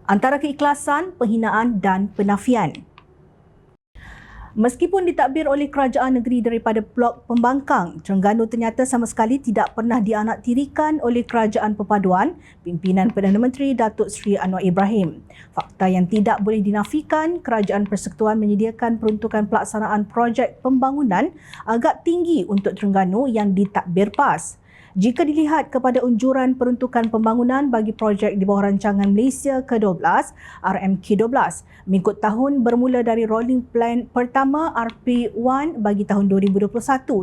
antara keikhlasan, penghinaan dan penafian. Meskipun ditadbir oleh kerajaan negeri daripada blok pembangkang, Terengganu ternyata sama sekali tidak pernah dianaktirikan oleh Kerajaan Perpaduan pimpinan Perdana Menteri Datuk Seri Anwar Ibrahim. Fakta yang tidak boleh dinafikan, Kerajaan Persekutuan menyediakan peruntukan pelaksanaan projek pembangunan agak tinggi untuk Terengganu yang ditadbir PAS. Jika dilihat kepada unjuran peruntukan pembangunan bagi projek di bawah rancangan Malaysia ke-12, RMK12, mengikut tahun bermula dari rolling plan pertama RP1 bagi tahun 2021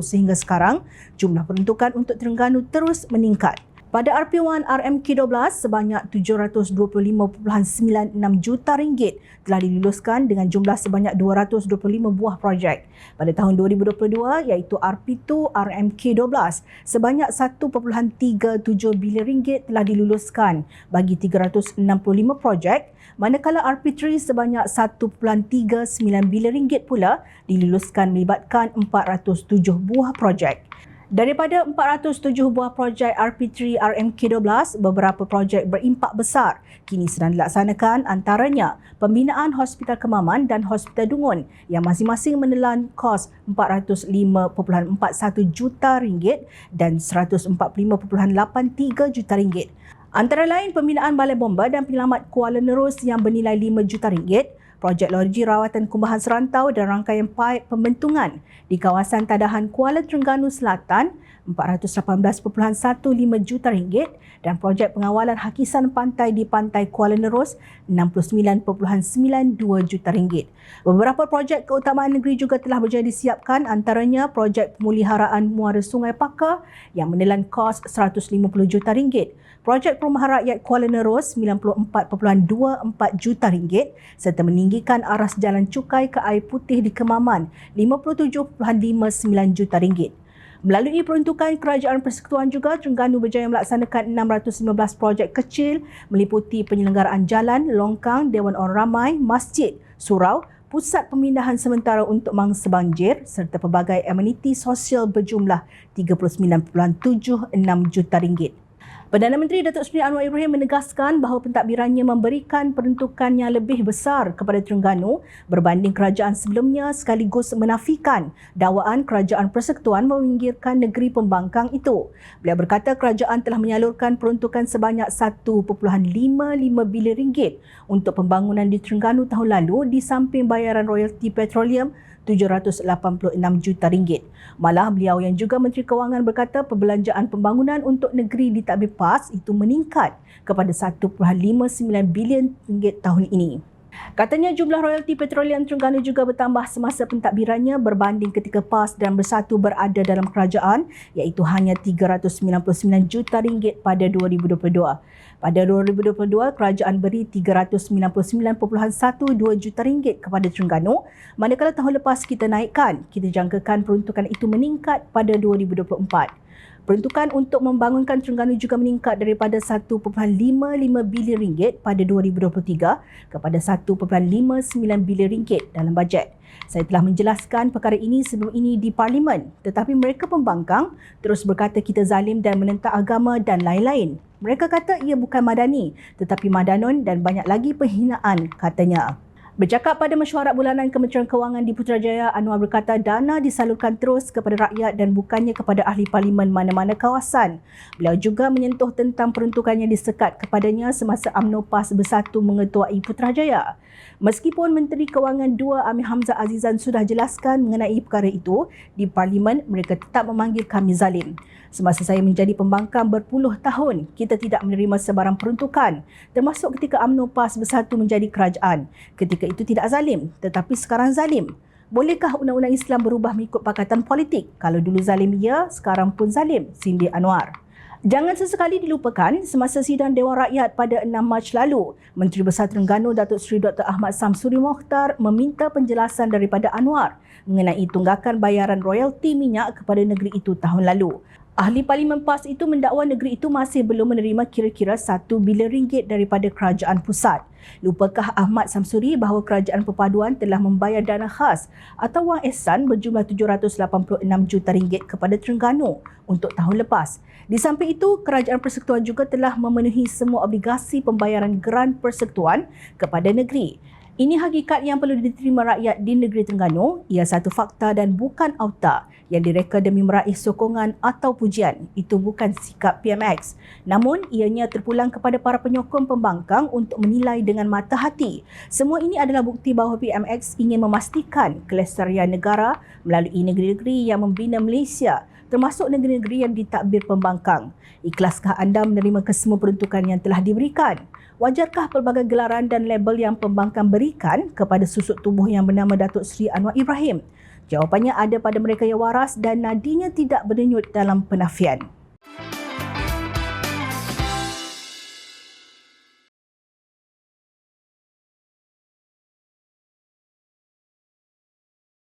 sehingga sekarang, jumlah peruntukan untuk Terengganu terus meningkat. Pada RP1 RMK12, sebanyak RM725.96 juta telah diluluskan dengan jumlah sebanyak 225 buah projek. Pada tahun 2022 iaitu RP2 RMK12, sebanyak RM1.37 bilion telah diluluskan bagi 365 projek, manakala RP3 sebanyak RM1.39 bilion pula diluluskan melibatkan 407 buah projek. Daripada 407 buah projek RP3 RMK12, beberapa projek berimpak besar kini sedang dilaksanakan, antaranya pembinaan Hospital Kemaman dan Hospital Dungun yang masing-masing menelan kos RM405.41 juta dan RM145.83 juta. Antara lain pembinaan Balai Bomba dan Penyelamat Kuala Nerus yang bernilai RM5 juta, projek loji rawatan kumbahan serantau dan rangkaian paip pembentungan di kawasan Tadahan Kuala Terengganu Selatan RM418.15 juta dan projek pengawalan hakisan pantai di Pantai Kuala Nerus RM69.92 juta. Beberapa projek keutamaan negeri juga telah berjaya disiapkan, antaranya projek pemuliharaan muara Sungai Pakar yang menelan kos RM150 juta, projek perumahan rakyat Kuala Nerus RM94.24 juta serta meninggikan aras jalan cukai ke air putih di Kemaman RM57.59 juta. Melalui peruntukan Kerajaan Persekutuan juga, Terengganu berjaya melaksanakan 615 projek kecil meliputi penyelenggaraan jalan, longkang, Dewan Orang Ramai, masjid, surau, pusat pemindahan sementara untuk mangsa banjir serta pelbagai ameniti sosial berjumlah RM39.76 juta. Perdana Menteri Datuk Seri Anwar Ibrahim menegaskan bahawa pentadbirannya memberikan peruntukan yang lebih besar kepada Terengganu berbanding kerajaan sebelumnya, sekaligus menafikan dakwaan Kerajaan Persekutuan meminggirkan negeri pembangkang itu. Beliau berkata kerajaan telah menyalurkan peruntukan sebanyak RM1.55 bilion untuk pembangunan di Terengganu tahun lalu di samping bayaran royalti petroleum RM786 juta. Malah beliau yang juga Menteri Kewangan berkata perbelanjaan pembangunan untuk negeri ditadbir PAS itu meningkat kepada RM1.59 bilion tahun ini. Katanya jumlah royalti petroleum Terengganu juga bertambah semasa pentadbirannya berbanding ketika PAS dan Bersatu berada dalam kerajaan, iaitu hanya RM399 juta pada 2022. Pada 2022, kerajaan beri RM399.12 juta kepada Terengganu, manakala tahun lepas kita naikkan, kita jangkakan peruntukan itu meningkat pada 2024. Peruntukan untuk membangunkan Terengganu juga meningkat daripada RM1.55 bilion pada 2023 kepada RM1.59 bilion dalam bajet. Saya telah menjelaskan perkara ini sebelum ini di Parlimen, tetapi mereka pembangkang terus berkata kita zalim dan menentang agama dan lain-lain. Mereka kata ia bukan Madani tetapi Madanon dan banyak lagi penghinaan, katanya. Bercakap pada mesyuarat bulanan Kementerian Kewangan di Putrajaya, Anwar berkata dana disalurkan terus kepada rakyat dan bukannya kepada ahli parlimen mana-mana kawasan. Beliau juga menyentuh tentang peruntukan yang disekat kepadanya semasa UMNO PAS Bersatu mengetuai Putrajaya. Meskipun Menteri Kewangan 2 Amir Hamzah Azizan sudah jelaskan mengenai perkara itu di parlimen, mereka tetap memanggil kami zalim. Semasa saya menjadi pembangkang berpuluh tahun, kita tidak menerima sebarang peruntukan, termasuk ketika UMNO PAS Bersatu menjadi kerajaan. Ketika itu tidak zalim, tetapi sekarang zalim. Bolehkah undang-undang Islam berubah mengikut pakatan politik? Kalau dulu zalim ya, sekarang pun zalim, sindir Anwar. Jangan sesekali dilupakan, semasa sidang Dewan Rakyat pada 6 Mac lalu, Menteri Besar Terengganu Datuk Seri Dr. Ahmad Samsuri Mokhtar meminta penjelasan daripada Anwar mengenai tunggakan bayaran royalti minyak kepada negeri itu tahun lalu. Ahli Parlimen PAS itu mendakwa negeri itu masih belum menerima kira-kira RM1 bilion daripada kerajaan pusat. Lupakah Ahmad Samsuri bahawa kerajaan perpaduan telah membayar dana khas atau wang ehsan berjumlah RM786 juta kepada Terengganu untuk tahun lepas? Di samping itu, Kerajaan Persekutuan juga telah memenuhi semua obligasi pembayaran geran persekutuan kepada negeri. Ini hakikat yang perlu diterima rakyat di negeri Terengganu. Ia satu fakta dan bukan auta yang direka demi meraih sokongan atau pujian. Itu bukan sikap PMX. Namun, ianya terpulang kepada para penyokong pembangkang untuk menilai dengan mata hati. Semua ini adalah bukti bahawa PMX ingin memastikan kelestarian negara melalui negeri-negeri yang membina Malaysia, termasuk negeri-negeri yang ditakbir pembangkang. Ikhlaskah anda menerima kesemua peruntukan yang telah diberikan? Wajarkah pelbagai gelaran dan label yang pembangkang berikan kepada susuk tubuh yang bernama Datuk Seri Anwar Ibrahim? Jawapannya ada pada mereka yang waras dan nadinya tidak berdenyut dalam penafian.